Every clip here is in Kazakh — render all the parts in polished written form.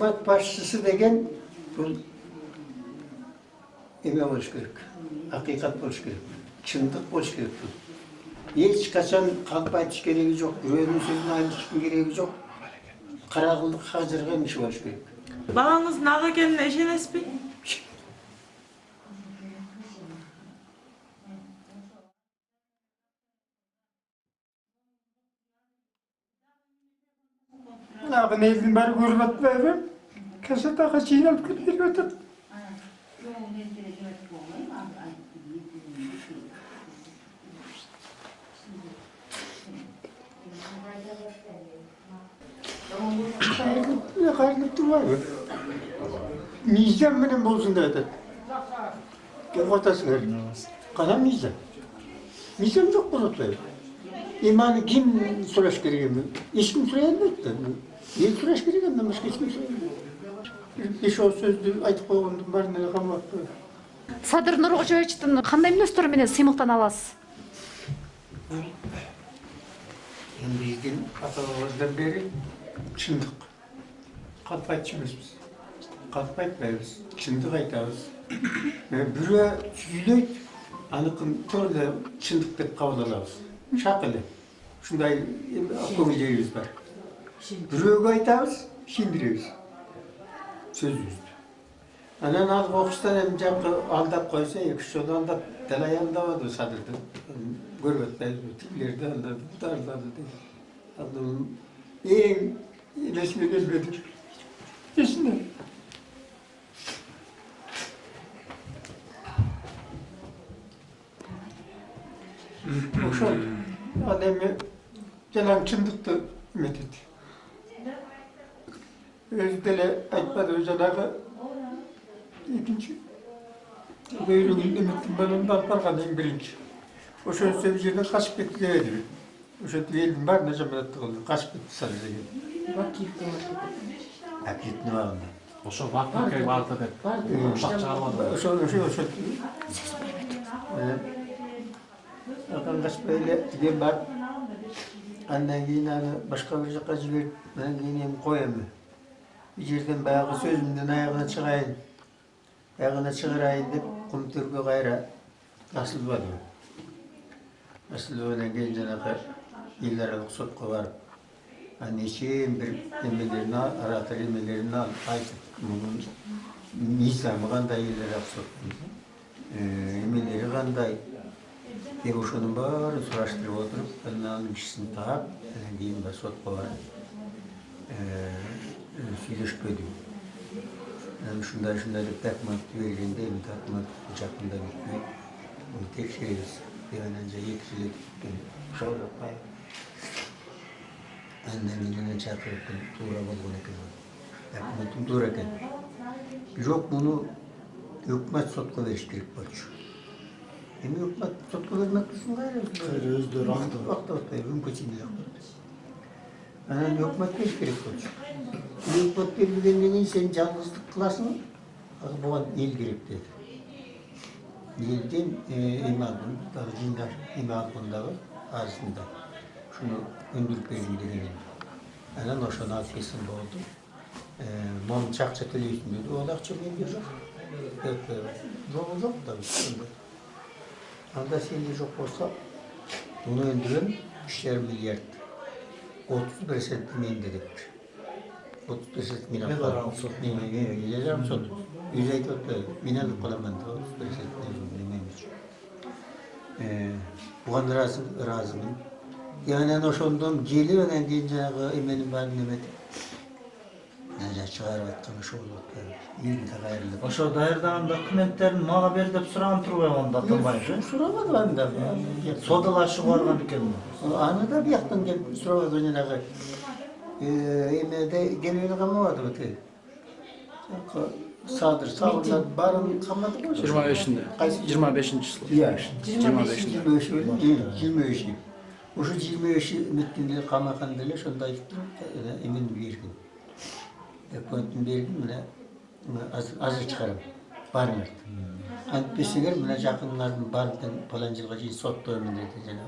Hükümet başçısı degen bu eme oluş gerek. Hakikat oluş gerek. Çındık oluş gerek. Hiç kaçan kalp aytış gereği yok. Bireunun sözünü aytışın gereği yok. Karagıldık hazırgan iş oluş gerek. Balаңыздың аға екеніне ишенесіз бе? Ағын елдің бәрі көріп атпайды. Кәсетаға жиналып кетіп өтеді. Қайырылып тұрмайды. Мизан менен болсын да айтады. Келіп отасыңдар. Қана мизан. Мизан жоқ болады. İmanı kim suraş gereği? Hiç kim süreyemedi. Ел suraş gereği ama başka hiç kim süreyemedi. Beş o sözді айтып қойғандың бәріне қамапты. Садыр Нұрғожаевичтің қандай мүнөздөрү менен сыймыктан аласыз? Енді біздің ата-бабамыздан бері шындық. Қалып айтшы емеспіз. Қалып айтпаймыз. Шындық айтамыз. Біреу сөйлейді, аныкын түрлі шындық деп қабыл аламыз. Шақылы. Шындай көңілдеріміз бар. Біреуге айтамыз, сендіреміз. Сөзімізді. Анан ал оқыстан әм жақы алдап қойса, екі-үш жол алдап, дәл аяндавады садырды. Көріп өтпәді, тігілерді алдады, бұтарлады дейді. Ең елесіне келбеді. Есіне. Ошол адеме жалаң чындыкты эметет. Өзү деле айтпады, жанагы экинчи бөйрөгүн эметтин баланы алып барган эң биринчи. Ошол сөз жерден качып кетти дебеди. Ошентип элдин баарына жаманатты кылды, качып кетти сары деген. Акиттин багында. Ошо вакытка барды деп. Ушак чыгарбады. Ошол. Arkadaş böyle деген бар. Андан кейін аны башка бир жакка жиберип, анан кейін эми коем. Bir жерден баягы сөзүмдүн аягына чыгарайын деп кумтөргө кайра асылбадым. Асылбадан кейін жанагы эл аралык сотко барып, нече бир эмелерин оратор эмелерин айтып, мунун мисамы кандай эл аралык сот, эмелери кандай деп ошонун баарын сураштырып отуруп, анын кишисин таап, анан кийин сотко барып сүйлөшпөдүм. Ушундай деп документти бергенде, эми документ жакында бүткөн, муну текшеребиз деп анан 2 жыл өтүп ошол жокпай. Андан кийин чакырып туура болгон экен. Документим туура экен. Бирок муну өкмөт сотко бериш керек болчу. Эми өкмөт сотко бермек үчүн кайра өздөрү актабатпайбы, мүмкүнчүлүгү жок. Анан өкмөт бериш керек болчу. Өкмөт бербегенден кийин сен жалгыздык кыласың, буга эл керек деди. Элдин имандын, дагы имандындагы арызында шуну өндүрүп бердим деген. Анан ошону алып келсем болду. Монча акча төлөйсүң деди, ал акча менде жок. Жок да. Анда сенде жок болсо, муну өндүрөм 3,5 миллиард. 30% менде деп. 30% мен алам. Сот неме, жарым сот. Өзү айтып атпайбы, мен алып каламан да 30% неме үчүн. Буга ыраазымын. Анан ошондон келип анан кийин жанагы эменин баарын эметип чыгарып аткан ошол болуп элге кайрылып. Ошо даярдаган документтерин мага бер деп сураган турбайбы анда Атамбаев? Сурабады анда. Содалашып барган экенби? Аны да бияктан келип сурабады жанагы. Эмеде келип камабады бете. Садыр сабырдан барын камады го. 25-нде. 25-число. Иә. 25-нде. Ошо 25 мектепте камаган деле ошондо айтып эмени берген. Документин бердим, мына азыр чыгарам. Барыңар. Антпесегер мына жакынлардын баардыгын палан жылга чейин соттоймун деди жана.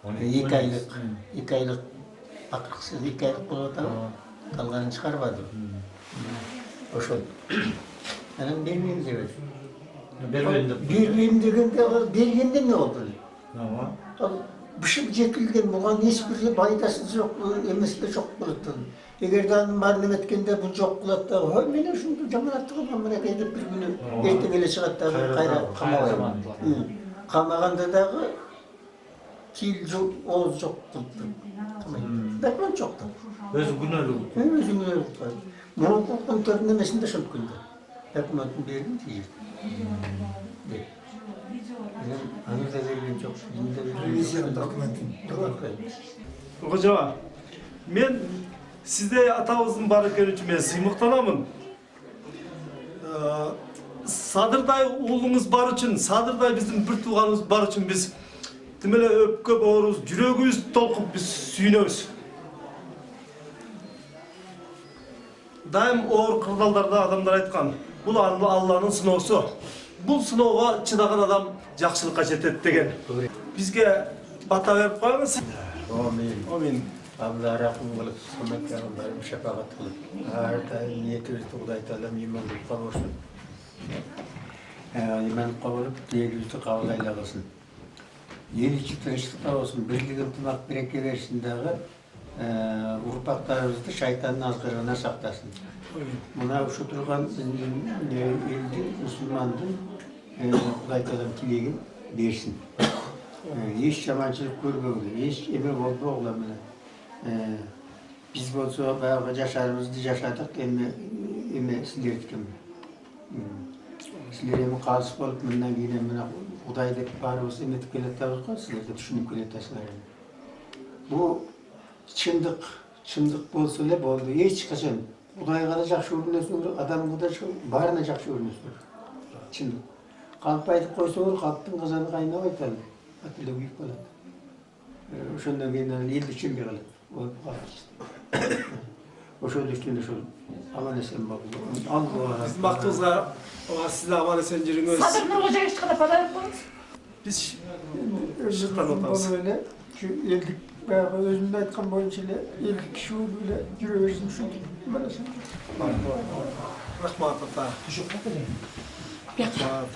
Onu 2 aylık akырксыз 2 aylık болуп атабы. Kalganını çıkarmadım. Oşol. Anam bermeyim debedi. Berbeyin de. Bermeyim degende bergende ne oldu? Ama Al bışıp jetilgen bugan hiçbir faydası yok, emesli çok bulutun. Eğer de anım barınım etkende bu çok bulat da, "Hoy mene şunu jamanattığı ben bana edip bir günü ertengele çıgat da kayra kamabayım." Kamaganda dağı kil çok, oğuz çok bulutun. Derman çok da. özü günölü. Özüm öyle var. Bunun kontörün emesinde şunu kundu. Hükümetin birini değil. Benim anı da verilin çok, yine de verilin çok. Dokumentin. Hoca, men sizde atabыздың бар екені үшін мен сыймықтанамын. Садырдай ұлыңыз бар үшін, Садырдай біздің бір туғанымыз бар үшін біз тімелі өпке бауырымыз, жүрегіміз толқып біз сүйінеміз. Дайым ауыр қырдалдарда адамдар айтқан, бұл Алланың сыносы. Бұл сынауға шыдаған адам жақсылыққа жетеді деген. Бізге бата беріп қойыңыз. Amin. Amin. Allah rahmet kılıp, samet yarınlarım şefaat kılıp, her daim niyetimiz Tuğday Talam imanlık kavuşsun. İman kavulup, diğerimizi kavlayla kılsın. Yeni çıtırışlıklar olsun, birlik ıltımak bireke versin dağı, urpaklarımızı şeytanın azgırına saklasın. Buna şu durgan eldi, Müslümandın, Tuğday Talam tileğin versin. Hiç yabancılık görmüyordu, hiç emir oldu oğlamına. Biz bolsa bayağı yaşarımızda yaşadık, emme silerdik emme. Siler emme kalsıp olup, bundan yine emme Kuday'da bari olsa emme tükeletlerimiz var, siler de düşünüp kületasılar emme. Bu çındık bolsa ne oldu, hiç kaçın. Kuday'a kadar jakşı görünüyorsun, adam kadar barına jakşı görünüyorsun. Çındık. Kalp aytıp koysa olur, kalptın kazanı kaynağına aytalım. Atilla büyük болады. Ошондон кийин эл үчүн калат. Ошол үчүн ошол аман эсен болду. Біздің бақытымызға сізді аман есен жүріңіз. Садыр Нұрғожаевич қана подарок қойыңыз. Біз шықтан отамыз. Bunu öyle, şu eldik, bayağı özümde aytkan boyunca eldik şu böyle yürü versin şu. Bana sen. Рахмат ата. Бияқ. Рахмат.